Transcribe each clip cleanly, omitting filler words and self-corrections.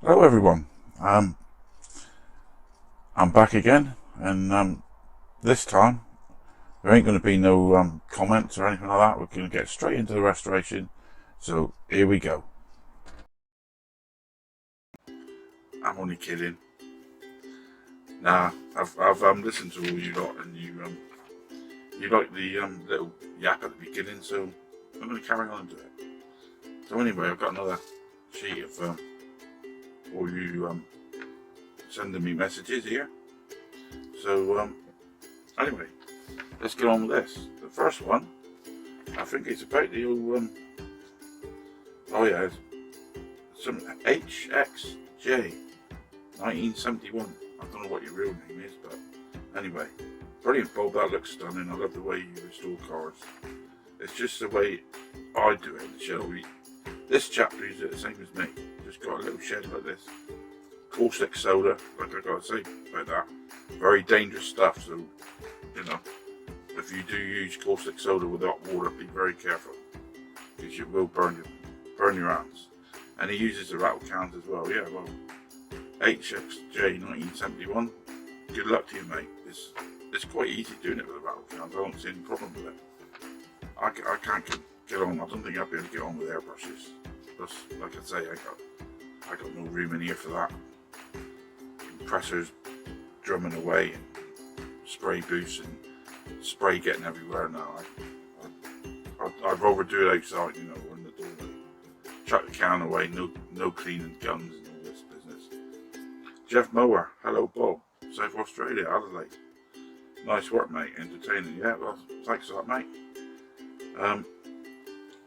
Hello everyone. I'm back again, and this time there ain't going to be no comments or anything like that. We're going to get straight into the restoration. So here we go. I'm only kidding. Nah, I've listened to all you lot, and you like the little yap at the beginning, so I'm going to carry on and do it. So anyway, I've got another sheet of all you sending me messages here. So anyway, let's get on with this. The first one, I think it's about the old, oh yeah, it's some HXJ 1971. I don't know what your real name is, but anyway, brilliant bulb. That looks stunning. I love the way you restore cars. It's just the way I do it in the show. This chap does it the same as me. Just got a little shed like this. Caustic soda, like I gotta say about that. Very dangerous stuff, so you know, if you do use caustic soda with hot water, be very careful, because it will burn your hands. And he uses the rattle cans as well. Yeah, well, HXJ 1971. Good luck to you, mate. It's quite easy doing it with the rattle cans. I don't see any problem with it. I can't get on. I don't think I'll be able to get on with airbrushes. Plus, like I say, I got no room in here for that. Compressors drumming away and spray booths and spray getting everywhere now. I'd rather do it outside, you know, in the doorway. Chuck the can away, no cleaning guns and all this business. Jeff Mower, hello Bob, South Australia, Adelaide. Nice work, mate, entertaining. Yeah, well, thanks for that, mate.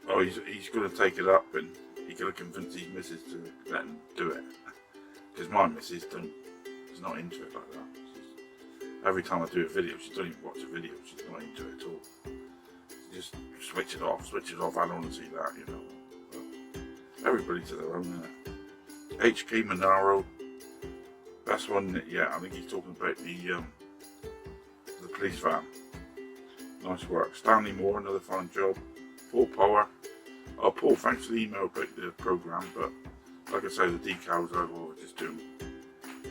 Oh, he's going to take it up and he's going to convince his missus to let him do it. Because my missus is not into it like that. Every time I do a video, she doesn't even watch a video, she's not into it at all. She just switch it off, I don't want to see that, you know. But everybody to their own, innit? HK Monaro, best one, yeah, I think he's talking about the police van. Nice work. Stanley Moore, another fine job. Paul Power. Oh, Paul, thanks for the email about the programme, but like I say, the decals I will just do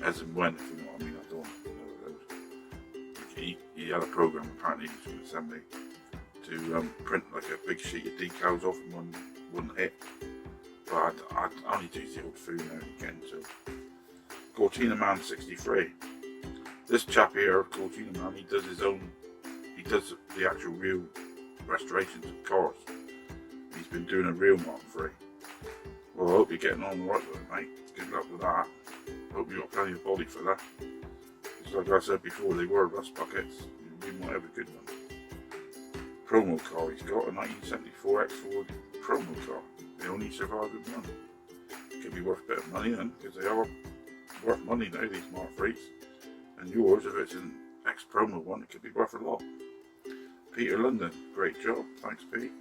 as and when, if you know what I mean. I don't know those. He had a programme apparently he was going to send me to print like a big sheet of decals off in one hit. But I'd only do the old food now and again, so. Cortina Man 63. This chap here, Cortina Man, he does the actual real restorations of cars. He's been doing a real Mark III. Well, I hope you're getting on alright with it, mate. Good luck with that. Hope you got plenty of body for that. Because like I said before, they were rust buckets. You might have a good one. Promo car, he's got a 1974 X4 promo car. They only survived with one. Could be worth a bit of money then, because they are worth money now, these Mark III's. And yours, if it's an ex-promo one, it could be worth a lot. Peter London, great job, thanks Pete.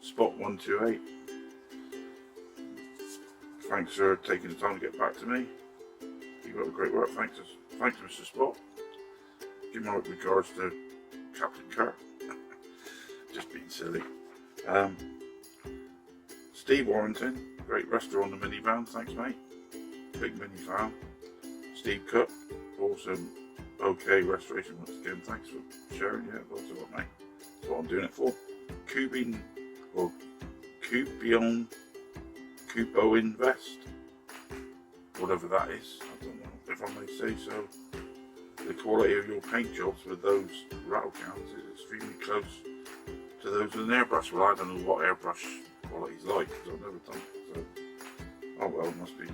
Spot 128. Thanks for taking the time to get back to me. Keep up the great work, thanks Mr. Spot. Give my regards to Captain Kirk. Just being silly. Steve Warrington, great restaurant on the minivan, thanks mate. Big mini fan. Steve Cook, awesome. Okay, restoration once again. Thanks for sharing. Yeah, lots of what, mate. That's what I'm doing it for. Cubion or Cubion Invest, whatever that is. I don't know if I may say so. The quality of your paint jobs with those rattle cans is extremely close to those with an airbrush. Well, I don't know what airbrush quality is like because I've never done it. So, oh well, I must be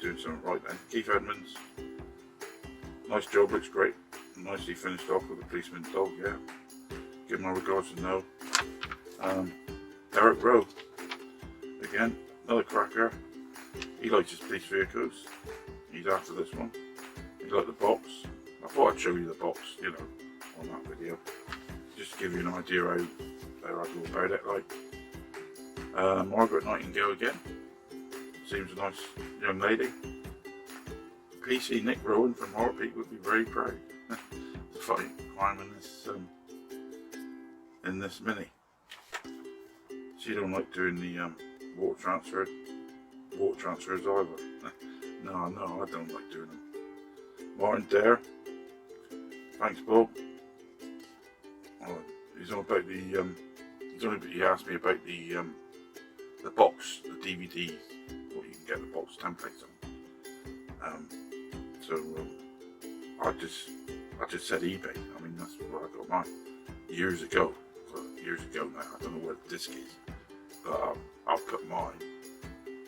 doing something right then. Keith Edmonds. Nice job, looks great. Nicely finished off with a policeman's dog, yeah. Give my regards to Noel. Eric Rowe. Again, another cracker. He likes his police vehicles. He's after this one. He liked the box. I thought I'd show you the box, you know, on that video. Just to give you an idea how I go about it, like. Margaret Nightingale again. Seems a nice young lady. PC Nick Rowan from Heartbeat would be very proud to find climb in this mini. She don't like doing the water transfers either. No, I don't like doing them. Martin Dare, thanks Bob. Oh, he's on about the he asked me about the box, the DVD, or you can get the box templates on. I just said eBay. I mean, that's where I got mine years ago. Years ago now. I don't know where the disc is, but I've put mine.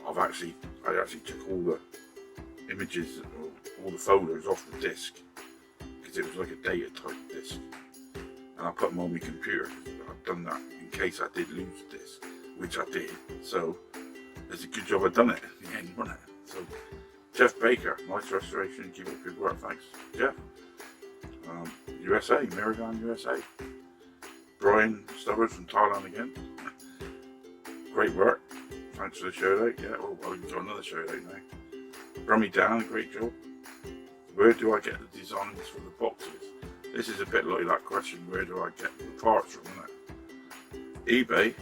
I actually took all the images, all the folders off the disc, because it was like a data type disc, and I put them on my computer. I've done that in case I did lose the disc, which I did. So it's a good job I've done it in the end, wasn't it? So Jeff Baker, nice restoration, keep up good work, thanks Jeff. USA, Miragon USA. Brian Stubbers from Thailand again. Great work. Thanks for the shout out. Yeah, we've got another shout out now. Brummy Dan, great job. Where do I get the designs for the boxes? This is a bit like that question, where do I get the parts from, isn't it? eBay.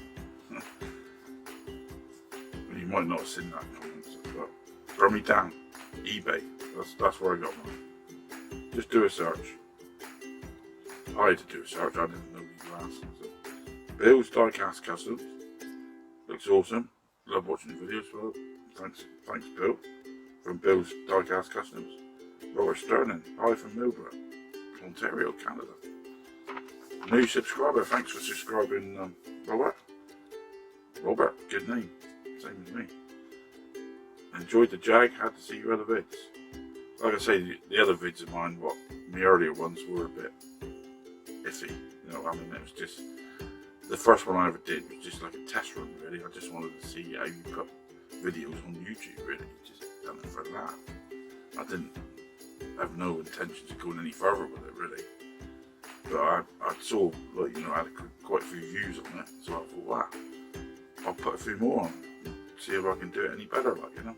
You might not have seen that comment, but Brummy Dan, eBay. That's where I got mine. Just do a search. I had to do a search, I didn't know these last. So. Bill's Diecast Customs. Looks awesome. Love watching the videos. Well, thanks Bill. From Bill's Diecast Customs. Robert Sterling. Hi from Millbrook, Ontario, Canada. New subscriber. Thanks for subscribing, Robert. Robert, good name. Same as me. Enjoyed the Jag. Had to see your other vids. Like I say, the other vids of mine, the earlier ones were a bit iffy, you know. I mean, it was just the first one I ever did was just like a test run, really. I just wanted to see how you put videos on YouTube, really. Just done it for that. I didn't have no intentions of going any further with it, really. But I saw, like, you know, I had quite a few views on it, so I thought, wow, I'll put a few more on and see if I can do it any better, like, you know.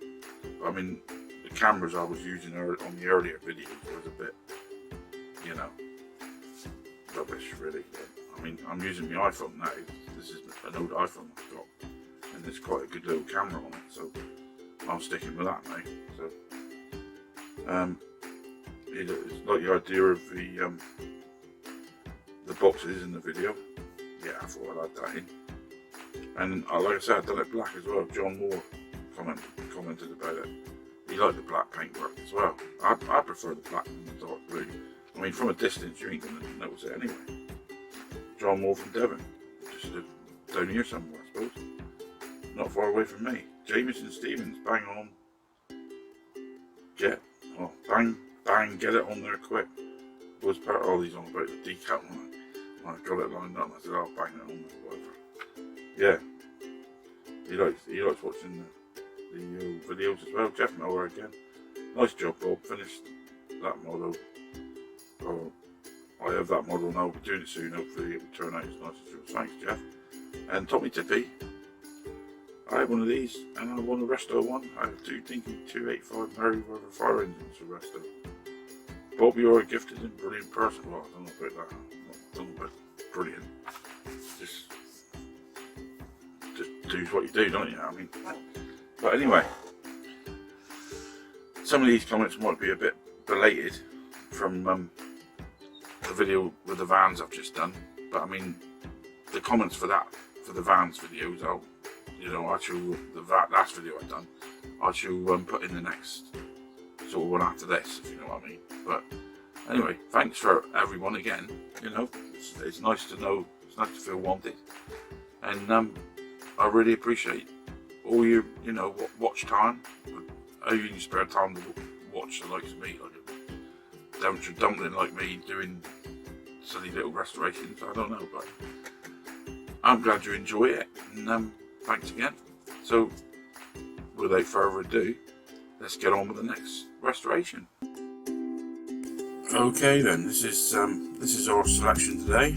But, I mean, the cameras I was using on the earlier videos was a bit, you know, rubbish, really. I mean, I'm using my iPhone now. This is an old iPhone I've got, and there's quite a good little camera on it, so I'm sticking with that now. So, it's like the idea of the boxes in the video. Yeah, I thought I'd add that in. And like I said, I've done it black as well. John Moore commented about it. He liked the black paintwork as well. I prefer the black than the dark blue. I mean, from a distance, you ain't going to notice it anyway. John Moore from Devon. Just down here somewhere, I suppose. Not far away from me. Jameson Stevens, bang on. Bang, get it on there quick. Was part of all these on about the decal one. I got it lined up and I said, I'll bang it on there, whatever. Yeah. He likes watching the videos as well. Jeff Miller again. Nice job, Bob. Finished that model. Oh, I have that model now. We'll be doing it soon. Hopefully it will turn out as nice as yours. Thanks, Jeff. And Tommy Tippy. I have one of these, and I want a resto one. I have two Dinky 285 Merryweather fire engines for resto. Bob, you're a gifted and brilliant person. Well, I don't know about that. I don't know about brilliant. Just do what you do, don't you? I mean, but anyway, some of these comments might be a bit belated from the video with the vans I've just done. But I mean, the comments for the vans videos, I shall the last video I've done, I shall put in the next sort of one after this, if you know what I mean. But anyway, thanks for everyone again. You know, it's nice to know, it's nice to feel wanted, and I really appreciate all your, watch time. How you can spare time to watch the likes of me, like a amateur dumpling like me doing silly little restorations. I don't know, but I'm glad you enjoy it, and thanks again. So, without further ado, let's get on with the next restoration. Okay then, this is our selection today.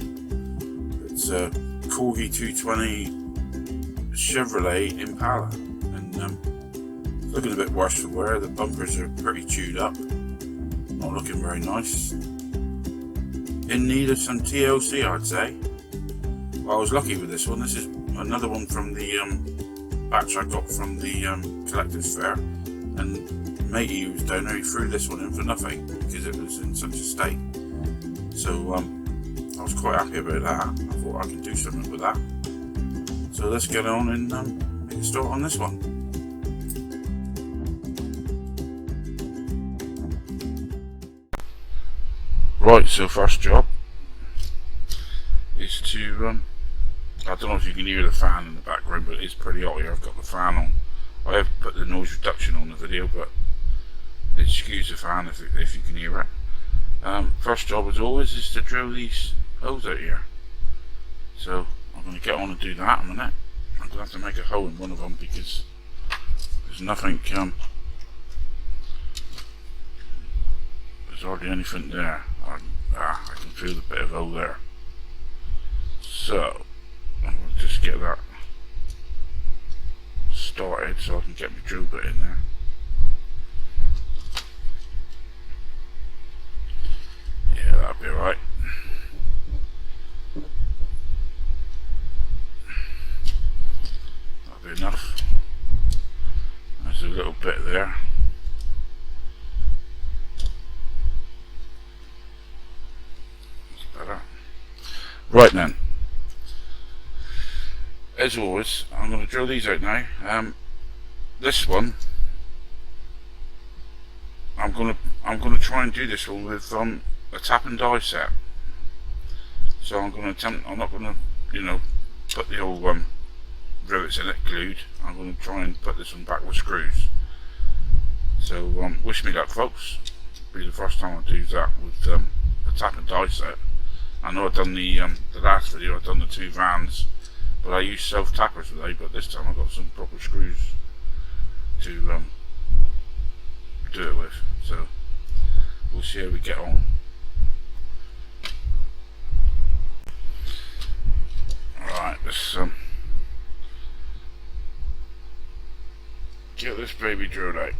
It's a Corgi 220 Chevrolet Impala, and it's looking a bit worse for wear. The bumpers are pretty chewed up, not looking very nice. In need of some TLC, I'd say. Well, I was lucky with this one. This is another one from the batch I got from the collector's fair, and mate of yours down there, he threw this one in for nothing because it was in such a state. So I was quite happy about that. I thought I could do something with that. So let's get on and make a start on this one. Right, so first job is to, I don't know if you can hear the fan in the background, but it's pretty hot here. I've got the fan on. I have put the noise reduction on the video, but excuse the fan if you can hear it. First job, as always, is to drill these holes out here. So I'm going to get on and do that in a minute. I'm going to have to make a hole in one of them because there's nothing, there's hardly anything there. I can feel the bit of hole there. So I'm going to just get that started so I can get my drill bit in there. Yeah, that'll be alright. That'll be enough. There's a little bit there. That's better. Right then. As always, I'm going to drill these out now. This one, I'm going to try and do this one with a tap and die set. So I'm going to attempt. I'm not going to, put the old rivets in it glued. I'm going to try and put this one back with screws. So wish me luck, folks. It'll be the first time I do that with a tap and die set. I know I've done the last video. I've done the 2 vans. But I use self tappers today, but this time I've got some proper screws to do it with. So we'll see how we get on. Alright, let's get this baby drilled out.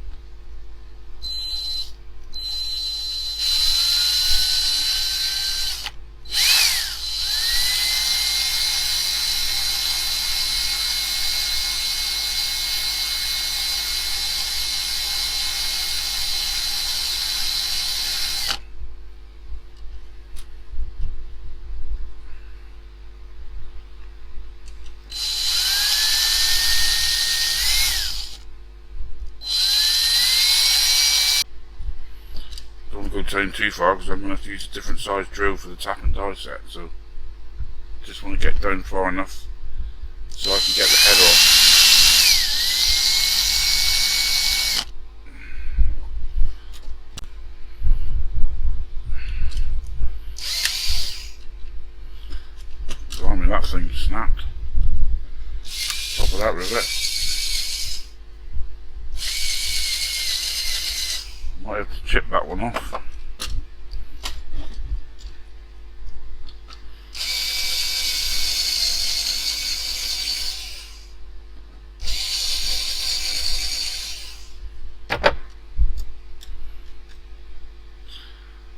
Don't go down too far because I'm going to have to use a different size drill for the tap and die set, so just want to get down far enough so I can get the head off. Blimey, that thing snapped. Top of that rivet. Might have to chip that one off.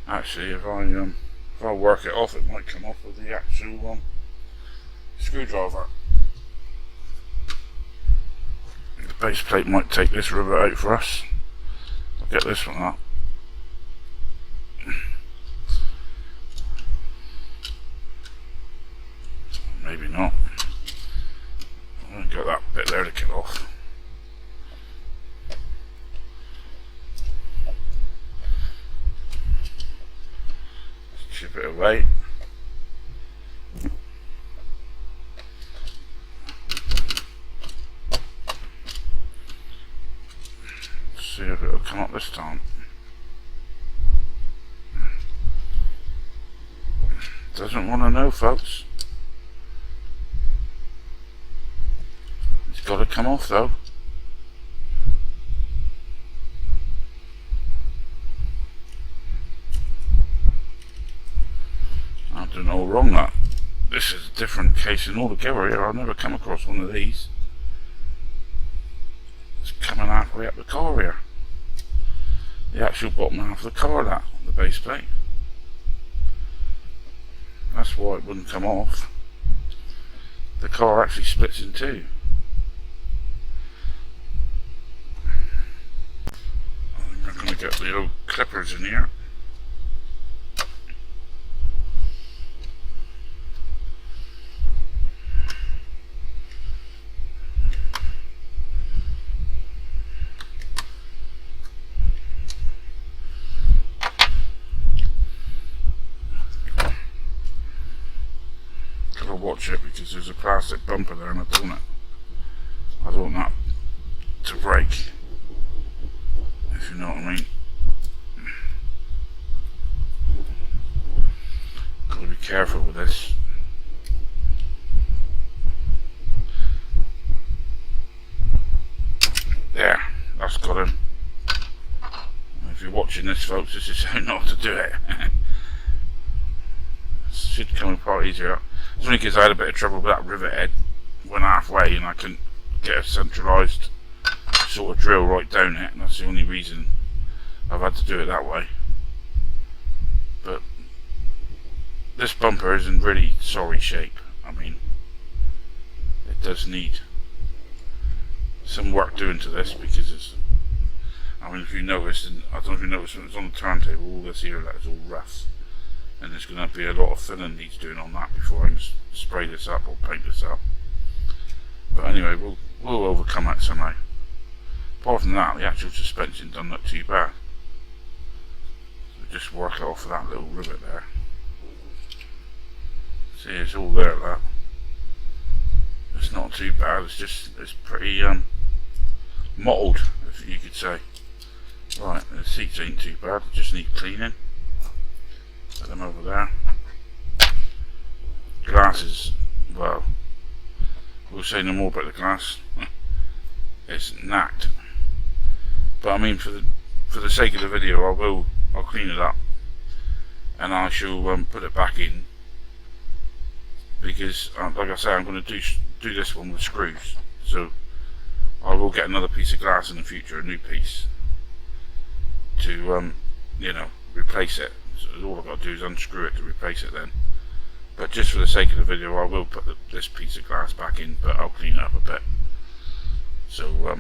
Actually, if I work it off, it might come off with the actual screwdriver. The base plate might take this rivet out for us. I'll get this one up. Maybe not. I'm going to get that bit there to get off. Chip it away. See if it'll come up this time. Doesn't want to know, folks. It's got to come off though. I don't know wrong that. This is a different casing altogether here. I've never come across one of these. It's coming halfway up the car here. The actual bottom half of the car, that, the base plate. That's why it wouldn't come off. The car actually splits in two. get the old clippers in here. Gotta watch it because there's a plastic bumper there and I don't want that to break, if you know what I mean. Gotta be careful with this. There, that's got him. If you're watching this, folks, this is how not to do it. Should come apart easier. It's only because I had a bit of trouble with that rivet head. Went halfway and I couldn't get a centralised sort of drill right down it, and that's the only reason I've had to do it that way. But this bumper is in really sorry shape. I mean, it does need some work doing to this because it's, I mean, if you noticed, and I don't know if you noticed when it was on the turntable, all this here that is all rough, and there's going to be a lot of filling needs doing on that before I can spray this up or paint this up. But anyway, we'll overcome that somehow. Apart from that, the actual suspension doesn't look too bad. So just work it off of that little rivet there. See, it's all there, that. It's not too bad, it's pretty mottled, if you could say. Right, the seats ain't too bad, they just need cleaning. Put them over there. Glasses, well, we'll say no more about the glass. It's knacked. But I mean, for the sake of the video, I'll clean it up, and I shall put it back in, because like I say, I'm going to do this one with screws. So I will get another piece of glass in the future, a new piece, to you know, replace it. So all I've got to do is unscrew it to replace it then. But just for the sake of the video, I will put this piece of glass back in, but I'll clean it up a bit. So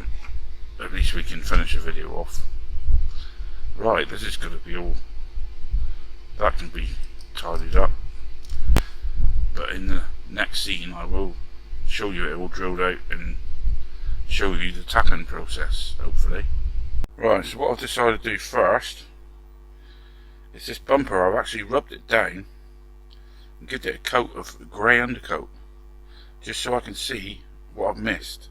at least we can finish the video off. Right, this is going to be all, that can be tidied up. But in the next scene I will show you it all drilled out and show you the tapping process, hopefully. Right, so what I've decided to do first is this bumper, I've actually rubbed it down and give it a coat of grey undercoat, just so I can see what I've missed.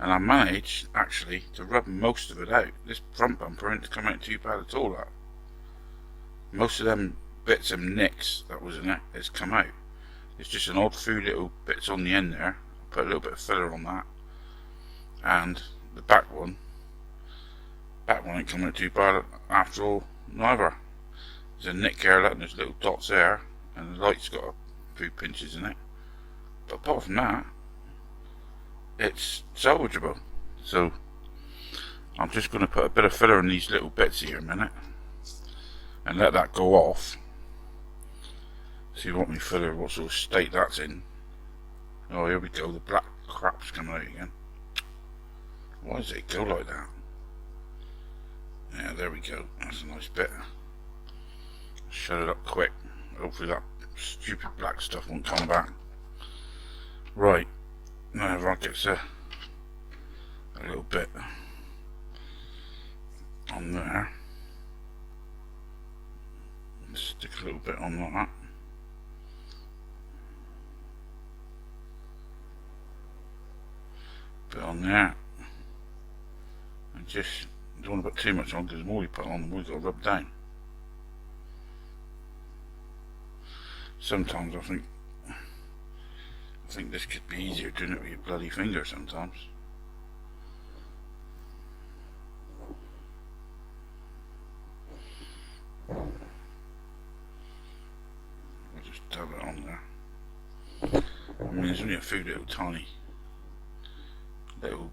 And I managed actually to rub most of it out. This front bumper ain't come out too bad at all. That most of them bits and nicks that was in it has come out. It's just an odd few little bits on the end there. I put a little bit of filler on that, and the back one ain't come out too bad after all neither. There's a nick there and there's little dots there, and the light's got a few pinches in it. But apart from that, it's salvageable. So I'm just going to put a bit of filler in these little bits here a minute and let that go off. See what me filler, what sort of state that's in. Oh, here we go, the black crap's coming out again. Why does it go like that? Yeah, there we go, that's a nice bit. Shut it up quick, hopefully that stupid black stuff won't come back. Right, now if I get a little bit on there, stick a little bit on like that. Bit on there, and just don't want to put too much on, because the more you put on, the more you got to rub down. Sometimes I think this could be easier doing it with your bloody finger sometimes. I'll just dab it on there. I mean, there's only a few little tiny little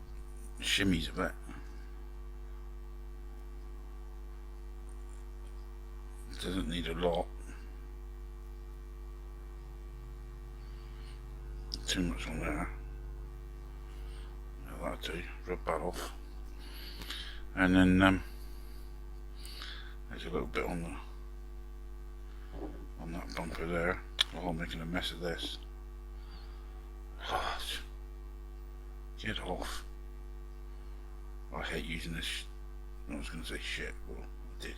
shimmies of it. It doesn't need a lot. Too much on there. That'll do. Rub that off. And then little bit on that bumper there. Oh, I'm making a mess of this. Get off. I hate using this. I was going to say shit, well, I did.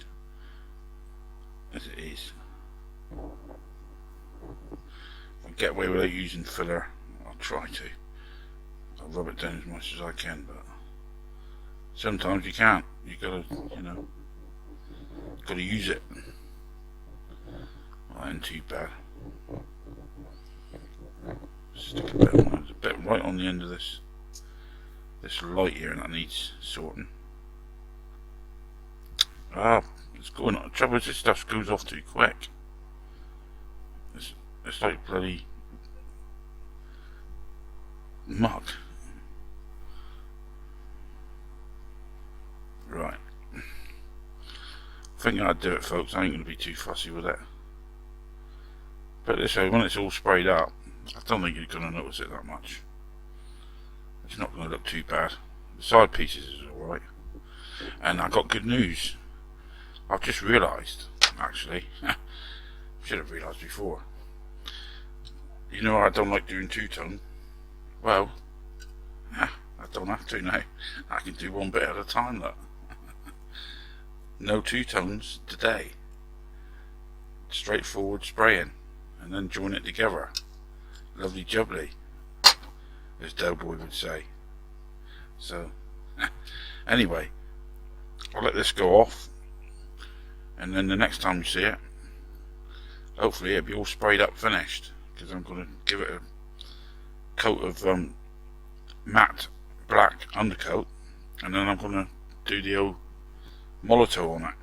As it is. If I get away without using filler, I'll try to. I'll rub it down as much as I can, but sometimes you can't. You gotta, gotta use it. Well, that ain't too bad. Stick a bit on. There's a bit right on the end of this light here, and that needs sorting. It's going on. The trouble is, this stuff goes off too quick. It's like bloody muck. Right. I think I'd do it, folks. I ain't going to be too fussy with it. But this way, when it's all sprayed up, I don't think you're going to notice it that much. It's not going to look too bad. The side pieces is alright. And I got good news. I've just realised, actually, should have realised before. You know I don't like doing two-tone. Well, I don't have to now. I can do one bit at a time, look. No two-tones today. Straightforward spraying, and then join it together. Lovely jubbly, as Doughboy would say. So, anyway, I'll let this go off, and then the next time you see it, hopefully it'll be all sprayed up finished, because I'm going to give it a coat of matte black undercoat, and then I'm going to do the old Molotow on it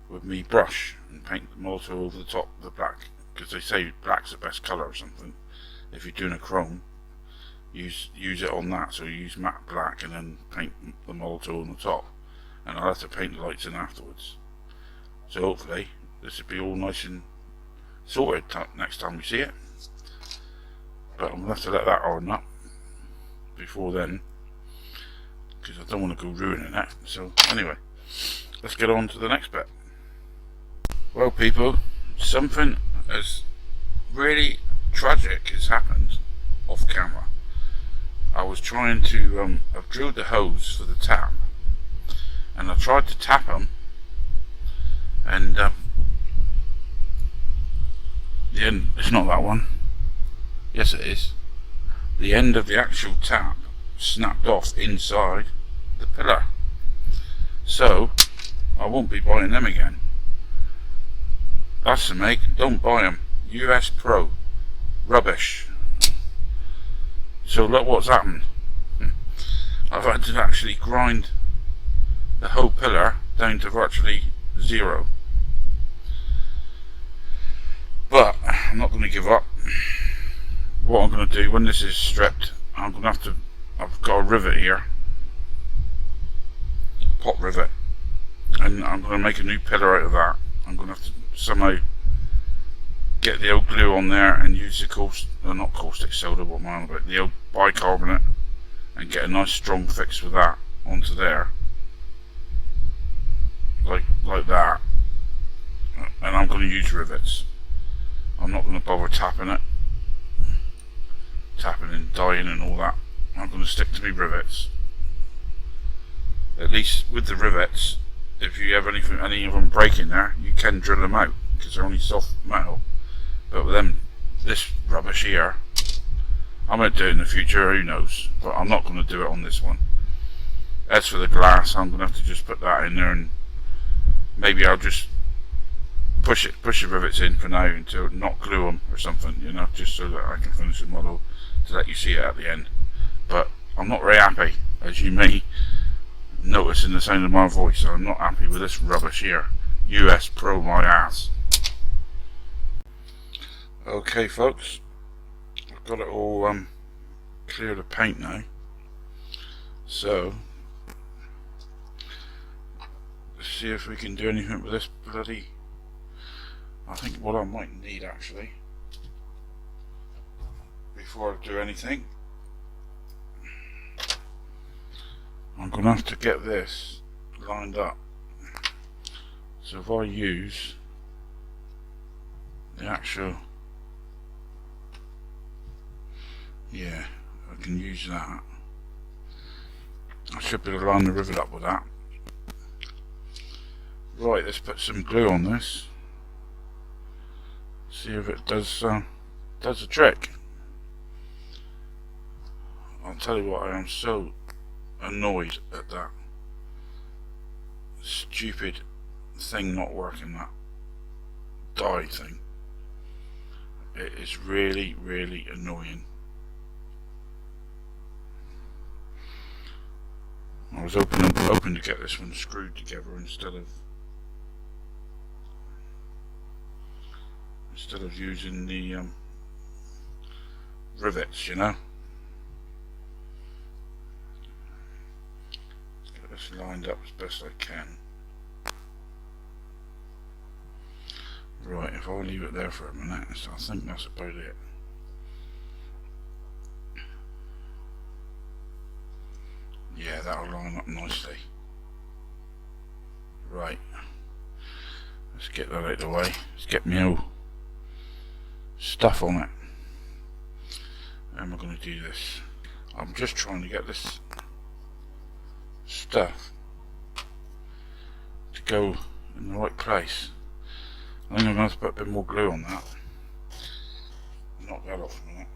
with me brush and paint the Molotow over the top of the black, because they say black's the best colour or something. If you're doing a chrome, use it on that. So you use matte black and then paint the Molotow on the top, and I'll have to paint the lights in afterwards. So hopefully this will be all nice and sorted next time we see it. But I'm going to have to let that harden up before then, because I don't want to go ruining it. So anyway, let's get on to the next bit. Well, people, something as really tragic has happened off camera. I was trying to, I've drilled the hose for the tap, and I tried to tap them, and the end, it's not that one. Yes, it is. The end of the actual tap snapped off inside the pillar. So I won't be buying them again. That's the make. Don't buy them. US Pro. Rubbish. So look what's happened. I've had to actually grind the whole pillar down to virtually zero. But I'm not going to give up. What I'm going to do when this is stripped, I'm going to have to, I've got a rivet here, pot rivet, and I'm going to make a new pillar out of that. I'm going to have to somehow get the old glue on there and use the not caustic soda, what am I on about, the old bicarbonate, and get a nice strong fix with that onto there, like that. And I'm going to use rivets. I'm not going to bother tapping and dyeing and all that. I'm going to stick to my rivets. At least with the rivets, if you have any of them breaking there, you can drill them out, because they're only soft metal. But with them, this rubbish here, I might do it in the future, who knows, but I'm not going to do it on this one. As for the glass, I'm going to have to just put that in there, and maybe I'll just push the rivets in for now until not glue them or something, just so that I can finish the model to let you see it at the end. But I'm not very happy, as you may notice in the sound of my voice. I'm not happy with this rubbish here. US Pro my ass. Okay, folks, I've got it all clear of paint now, so let's see if we can do anything with this bloody, I think what I might need actually, before I do anything, I'm going to have to get this lined up. So if I use the actual, yeah, I can use that. I should be able to line the rivet up with that. Right, let's put some glue on this. See if it does the trick. I'll tell you what, I am so annoyed at that stupid thing not working, that die thing. It is really, really annoying. I was hoping to get this one screwed together instead of using the rivets, you know. Let's get this lined up as best I can. Right, if I leave it there for a minute, I think that's about it. Yeah, that'll line up nicely. Right, let's get that out of the way. Let's get my old stuff on it. How am I going to do this? I'm just trying to get this stuff to go in the right place. I think I'm going to have to put a bit more glue on that. Knock that off a minute.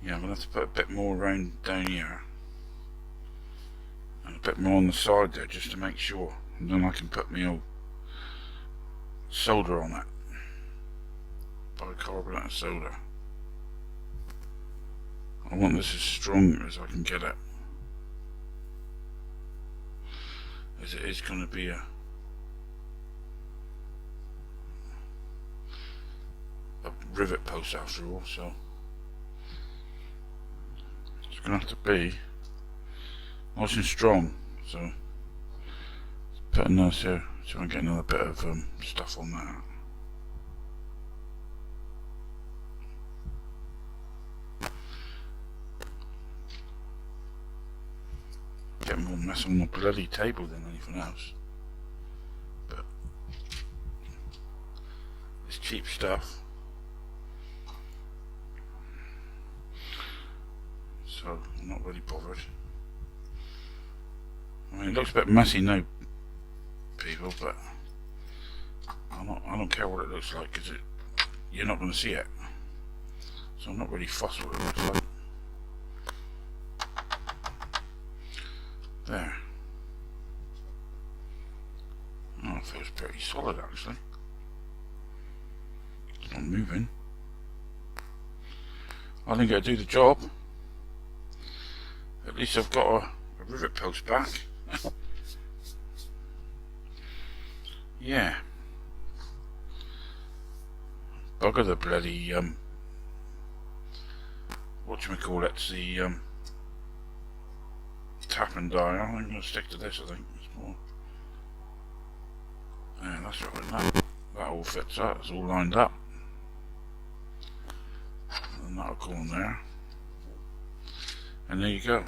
Yeah, I'm going to have to put a bit more around down here and a bit more on the side there just to make sure, and then I can put my old solder on it. Bicarbonate of soda. I want this as strong as I can get it, as it is going to be a rivet post after all, so it's going to have to be nice and strong. So put a nose here so I can get another bit of stuff on that. Get more mess on the bloody table than anything else. But it's cheap stuff, so I'm not really bothered. I mean, it looks a bit messy now, people, but I don't care what it looks like, because you're not going to see it. So I'm not really fussed what it looks like. There. Oh, it feels pretty solid actually. It's not moving. I think it'll do the job. At least I've got a rivet post back. Yeah. Bugger the bloody whatchamacallit, the tap and die. I'm going to stick to this, I think. It's more. Yeah, that's right. That all fits up. It's all lined up. And that'll go on there. And there you go.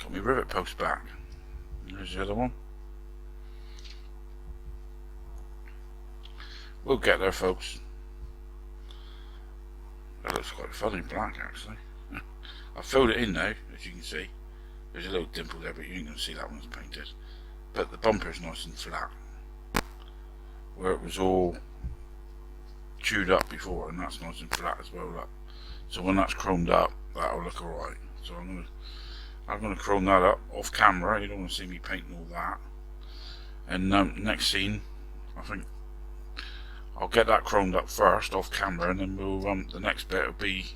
Got me rivet post back. There's the other one. We'll get there, folks. That looks quite funny black, actually. I filled it in now, as you can see. There's a little dimple there, but you ain't going to see that one's painted. But the bumper's nice and flat, where it was all chewed up before, and that's nice and flat as well. Look. So when that's chromed up, that'll look alright. So I'm gonna chrome that up off camera. You don't want to see me painting all that. And next scene, I think I'll get that chromed up first off camera, and then we'll the next bit will be,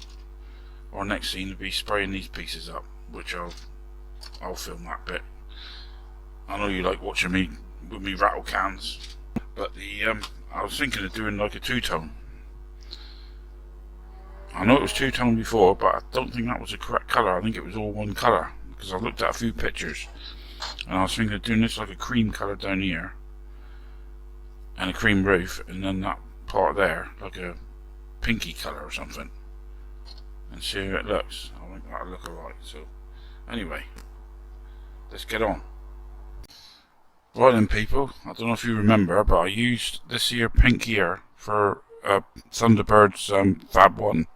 or next scene will be spraying these pieces up, which I'll film that bit. I know you like watching me with me rattle cans, but I was thinking of doing like a two-tone. I know it was two-tone before, but I don't think that was the correct colour. I think it was all one colour, because I've looked at a few pictures, and I was thinking of doing this like a cream colour down here, and a cream roof, and then that part there like a pinky colour or something, and see how it looks. I think that'll look alright. So anyway, let's get on. Right then, people, I don't know if you remember, but I used this here pink here for Thunderbird's Fab 1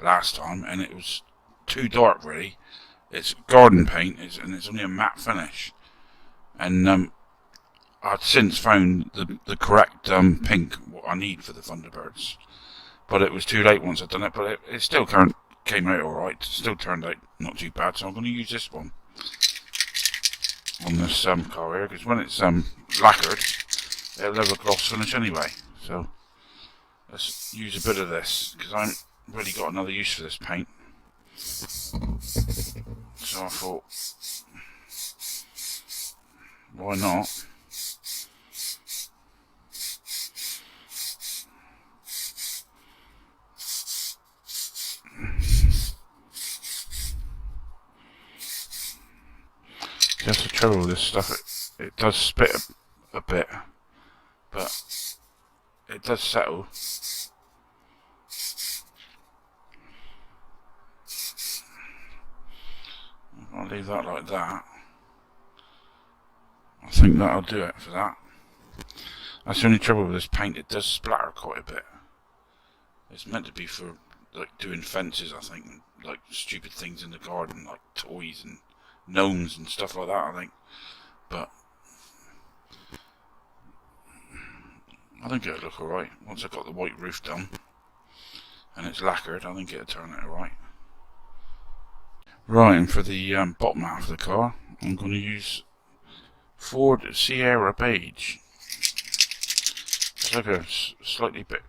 last time, and it was too dark really. It's garden paint, and it's only a matte finish. And I've since found the correct pink what I need for the Thunderbirds, but it was too late once I'd done it. But it still came out alright. It still turned out not too bad. So I'm going to use this one on this car here, because when it's lacquered, it'll have a gloss finish anyway. So let's use a bit of this, because I haven't really got another use for this paint. So I thought, why not? That's the trouble with this stuff, it does spit a bit, but it does settle. I'll leave that like that. I think that'll do it for that. That's the only trouble with this paint, it does splatter quite a bit. It's meant to be for like doing fences, I think, and like stupid things in the garden, like toys and gnomes and stuff like that, I think. But I think it'll look alright once I've got the white roof done and it's lacquered. I think it'll turn it alright. Right, and for the bottom half of the car, I'm going to use Ford Sierra Beige. It's like a slightly bit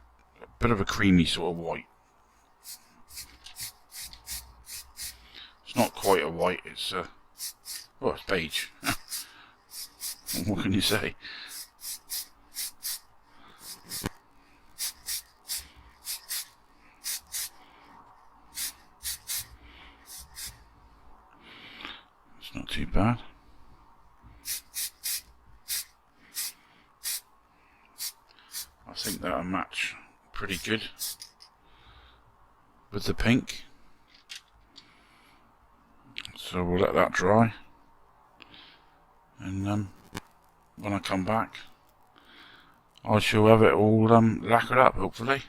of a creamy sort of white. It's not quite a white, it's well, it's beige. What can you say? It's not too bad. I think that'll match pretty good with the pink. So we'll let that dry, and when I come back I shall have it all lacquered up, hopefully.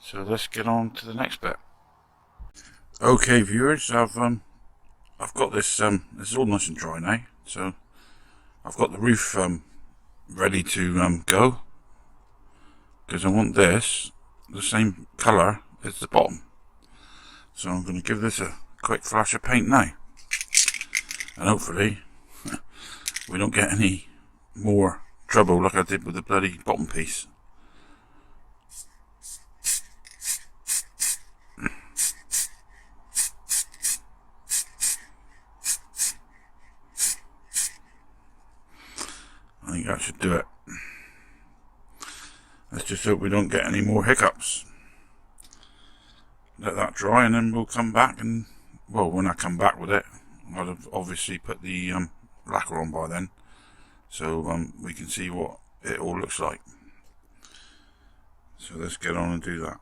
So let's get on to the next bit. Okay viewers, I've got this, this is all nice and dry now, so I've got the roof ready to go, because I want this the same colour as the bottom. So I'm going to give this a quick flash of paint now, and hopefully we don't get any more trouble like I did with the bloody bottom piece. I think that should do it. Let's just hope we don't get any more hiccups. Let that dry, and then we'll come back, and well, when I come back with it, I'll have obviously put the lacquer on by then, so we can see what it all looks like. So let's get on and do that.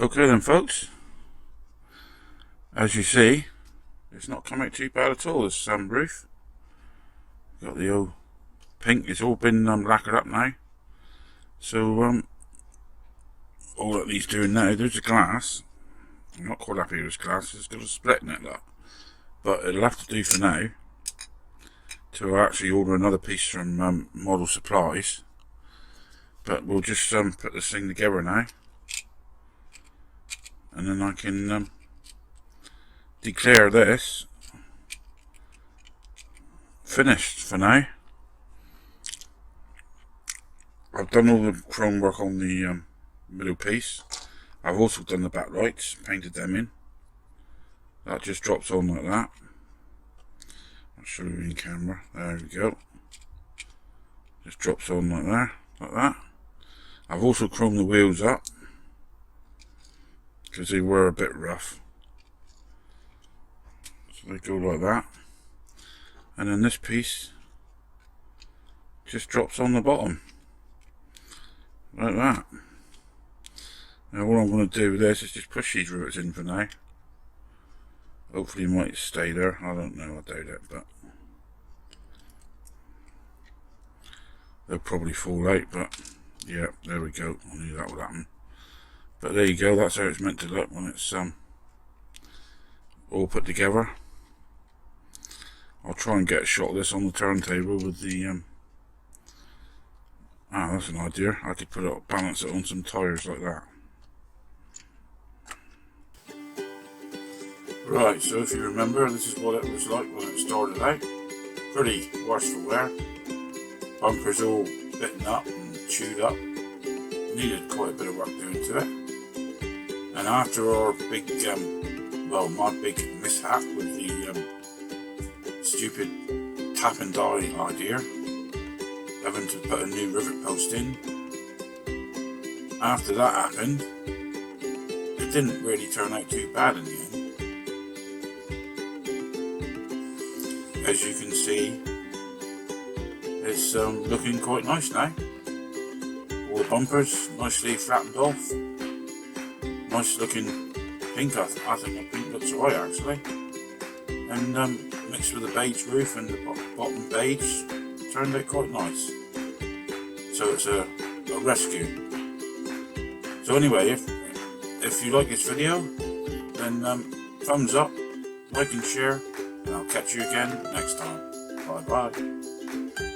Okay then folks, as you see, it's not come out too bad at all, this roof. Got the old pink, it's all been lacquered up now. So all that needs doing now, there's the glass. I'm not quite happy with this glass, it's got a split in it, look. But it'll have to do for now to actually order another piece from Model Supplies. But we'll just put this thing together now, and then I can declare this finished for now. I've done all the chrome work on the middle piece. I've also done the backlights, painted them in. That just drops on like that. I'll show you in camera. There we go. Just drops on like that. I've also chromed the wheels up because they were a bit rough. So they go like that. And then this piece just drops on the bottom. Like that. Now all I'm going to do with this is just push these rivets in for now. Hopefully it might stay there. I don't know, I doubt it, but they'll probably fall out, but yeah, there we go. I knew that would happen. But there you go, that's how it's meant to look when it's all put together. I'll try and get a shot of this on the turntable with the that's an idea. I could balance it on some tyres like that. Right, so if you remember, this is what it was like when it started out. Pretty worse for wear. Bumpers all bitten up and chewed up. Needed quite a bit of work doing to it. And after our big, my big mishap with the stupid tap and die idea, having to put a new rivet post in, after that happened, it didn't really turn out too bad in the end. As you can see, it's looking quite nice now. All the bumpers nicely flattened off. Nice looking pink. I think the pink looks alright actually. And mixed with the beige roof and the bottom beige, turned out quite nice. So it's a rescue. So anyway, if you like this video, then thumbs up, like and share, and I'll catch you again next time. Bye bye.